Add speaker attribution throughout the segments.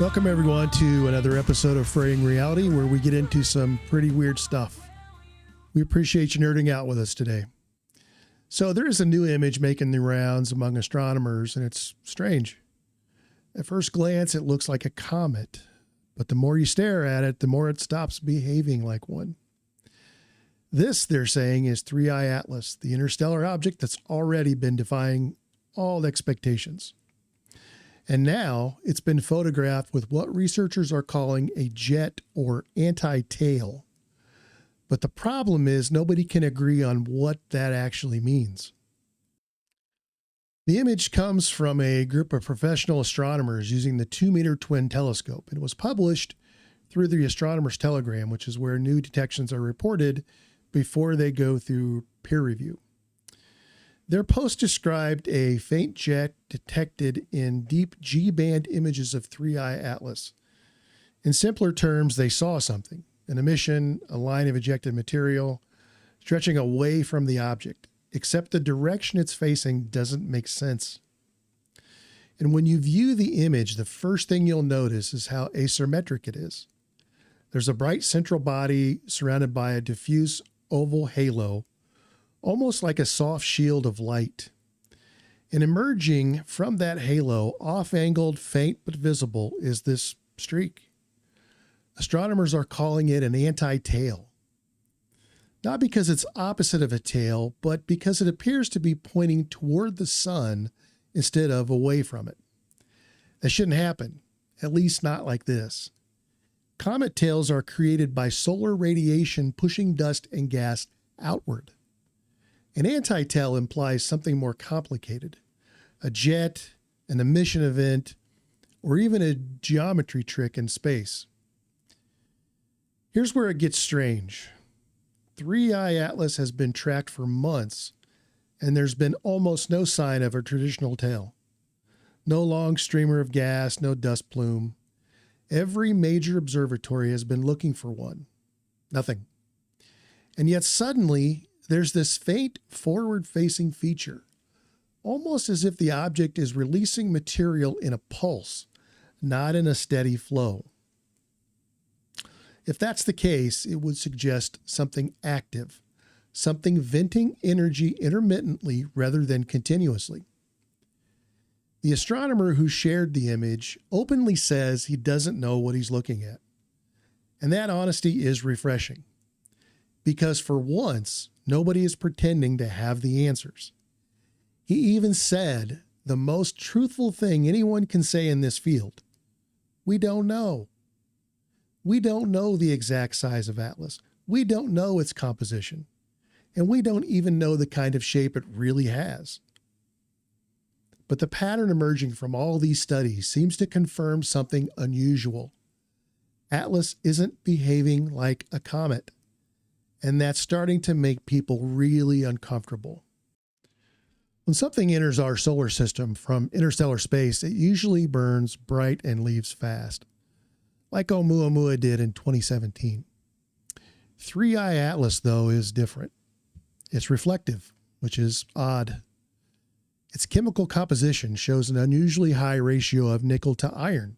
Speaker 1: Welcome, everyone, to another episode of Fraying Reality, where we get into some pretty weird stuff. We appreciate you nerding out with us today. So there is a new image making the rounds among astronomers, and it's strange. At first glance, it looks like a comet, but the more you stare at it, the more it stops behaving like one. This, they're saying, is 3I Atlas, the interstellar object that's already been defying all expectations. And now it's been photographed with what researchers are calling a jet or anti-tail. But the problem is nobody can agree on what that actually means. The image comes from a group of professional astronomers using the 2-meter twin telescope. It was published through the Astronomers Telegram, which is where new detections are reported before they go through peer review. Their post described a faint jet detected in deep G-band images of 3I Atlas. In simpler terms, they saw something, an emission, a line of ejected material, stretching away from the object, except the direction it's facing doesn't make sense. And when you view the image, the first thing you'll notice is how asymmetric it is. There's a bright central body surrounded by a diffuse oval halo, almost like a soft shield of light. And emerging from that halo, off-angled, faint but visible, is this streak. Astronomers are calling it an anti-tail. Not because it's opposite of a tail, but because it appears to be pointing toward the sun instead of away from it. That shouldn't happen, at least not like this. Comet tails are created by solar radiation pushing dust and gas outward. An anti-tail implies something more complicated, a jet, an emission event, or even a geometry trick in space. Here's where it gets strange. 3I Atlas has been tracked for months, and there's been almost no sign of a traditional tail. No long streamer of gas, no dust plume. Every major observatory has been looking for one. Nothing. And yet suddenly, there's this faint forward-facing feature, almost as if the object is releasing material in a pulse, not in a steady flow. If that's the case, it would suggest something active, something venting energy intermittently rather than continuously. The astronomer who shared the image openly says he doesn't know what he's looking at. And that honesty is refreshing, because for once, nobody is pretending to have the answers. He even said the most truthful thing anyone can say in this field. We don't know. We don't know the exact size of Atlas. We don't know its composition. And we don't even know the kind of shape it really has. But the pattern emerging from all these studies seems to confirm something unusual. Atlas isn't behaving like a comet. And that's starting to make people really uncomfortable. When something enters our solar system from interstellar space, it usually burns bright and leaves fast, like Oumuamua did in 2017. 3I Atlas, though, is different. It's reflective, which is odd. Its chemical composition shows an unusually high ratio of nickel to iron,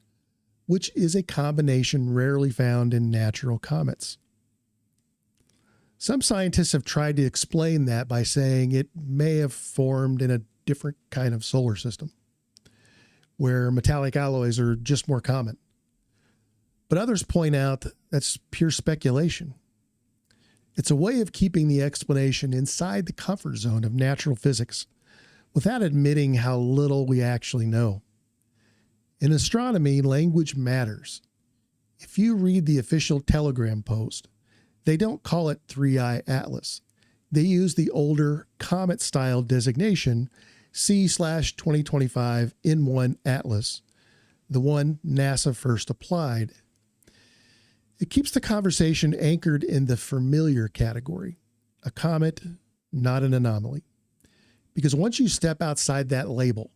Speaker 1: which is a combination rarely found in natural comets. Some scientists have tried to explain that by saying it may have formed in a different kind of solar system, where metallic alloys are just more common. But others point out that's pure speculation. It's a way of keeping the explanation inside the comfort zone of natural physics without admitting how little we actually know. In astronomy, language matters. If you read the official Telegram post, they don't call it 3I Atlas. They use the older comet-style designation C/2025 N1 Atlas, the one NASA first applied. It keeps the conversation anchored in the familiar category, a comet, not an anomaly. Because once you step outside that label,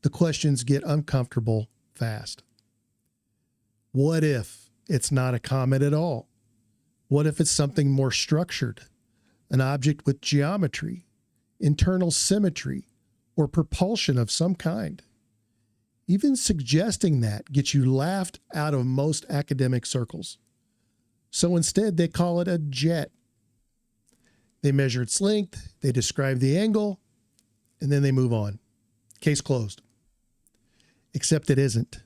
Speaker 1: the questions get uncomfortable fast. What if it's not a comet at all? What if it's something more structured, an object with geometry, internal symmetry, or propulsion of some kind? Even suggesting that gets you laughed out of most academic circles. So instead, they call it a jet. They measure its length, they describe the angle, and then they move on. Case closed. Except it isn't.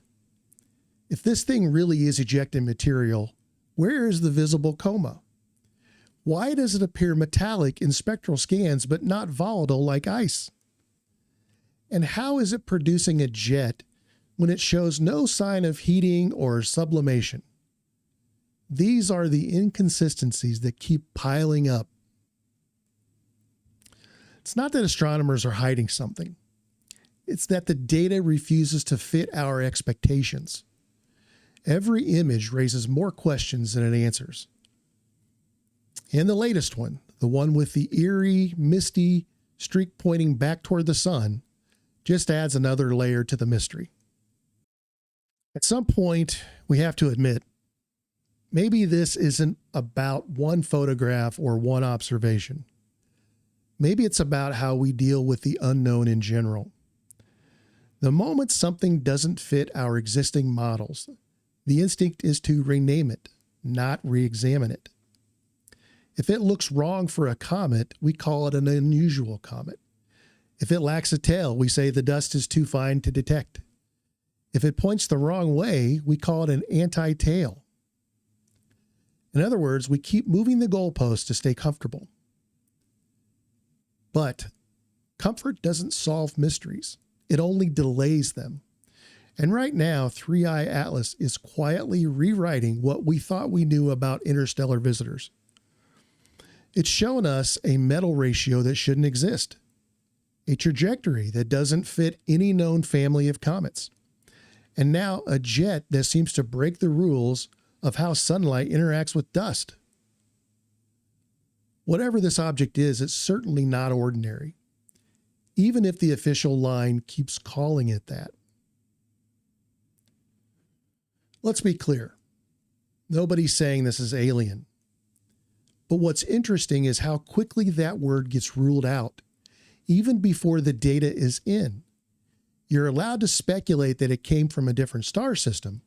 Speaker 1: If this thing really is ejected material, where is the visible coma? Why does it appear metallic in spectral scans but not volatile like ice? And how is it producing a jet when it shows no sign of heating or sublimation? These are the inconsistencies that keep piling up. It's not that astronomers are hiding something. It's that the data refuses to fit our expectations. Every image raises more questions than it answers. And the latest one, the one with the eerie, misty streak pointing back toward the sun, just adds another layer to the mystery. At some point, we have to admit, maybe this isn't about one photograph or one observation. Maybe it's about how we deal with the unknown in general. The moment something doesn't fit our existing models, the instinct is to rename it, not re-examine it. If it looks wrong for a comet, we call it an unusual comet. If it lacks a tail, we say the dust is too fine to detect. If it points the wrong way, we call it an anti-tail. In other words, we keep moving the goalpost to stay comfortable. But comfort doesn't solve mysteries. It only delays them. And right now, 3i Atlas is quietly rewriting what we thought we knew about interstellar visitors. It's shown us a metal ratio that shouldn't exist, a trajectory that doesn't fit any known family of comets, and now a jet that seems to break the rules of how sunlight interacts with dust. Whatever this object is, it's certainly not ordinary, even if the official line keeps calling it that. Let's be clear. Nobody's saying this is alien. But what's interesting is how quickly that word gets ruled out, even before the data is in. You're allowed to speculate that it came from a different star system,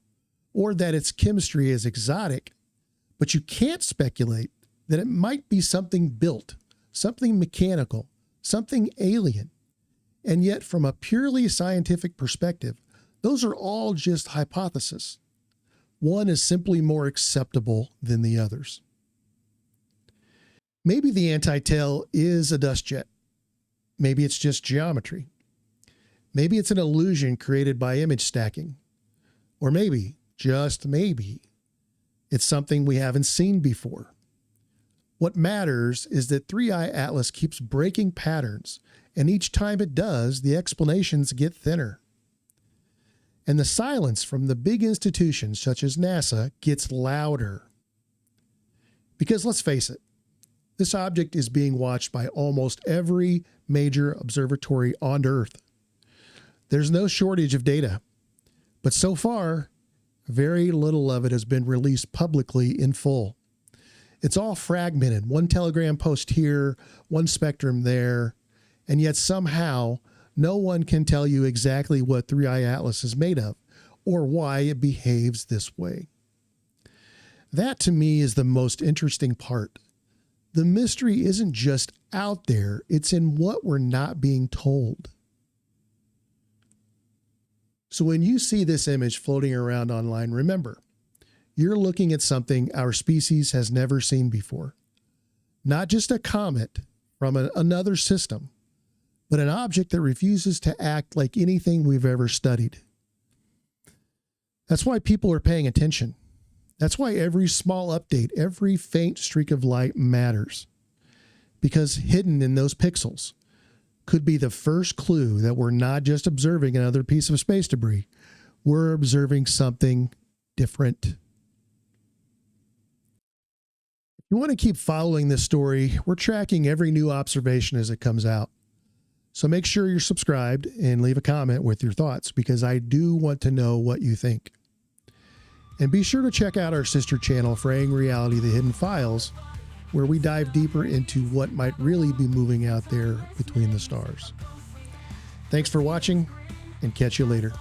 Speaker 1: or that its chemistry is exotic, but you can't speculate that it might be something built, something mechanical, something alien. And yet, from a purely scientific perspective, those are all just hypotheses. One is simply more acceptable than the others. Maybe the anti-tail is a dust jet. Maybe it's just geometry. Maybe it's an illusion created by image stacking. Or maybe, just maybe, it's something we haven't seen before. What matters is that 3i Atlas keeps breaking patterns, and each time it does, the explanations get thinner. And the silence from the big institutions such as NASA gets louder. Because let's face it, this object is being watched by almost every major observatory on Earth. There's no shortage of data, but so far, very little of it has been released publicly in full. It's all fragmented, one Telegram post here, one spectrum there, and yet somehow no one can tell you exactly what 3i Atlas is made of or why it behaves this way. That to me is the most interesting part. The mystery isn't just out there, it's in what we're not being told. So when you see this image floating around online, remember, you're looking at something our species has never seen before. Not just a comet from another system, but an object that refuses to act like anything we've ever studied. That's why people are paying attention. That's why every small update, every faint streak of light matters. Because hidden in those pixels could be the first clue that we're not just observing another piece of space debris. We're observing something different. If you want to keep following this story, we're tracking every new observation as it comes out. So make sure you're subscribed and leave a comment with your thoughts, because I do want to know what you think. And be sure to check out our sister channel, Fraying Reality, The Hidden Files, where we dive deeper into what might really be moving out there between the stars. Thanks for watching, and catch you later.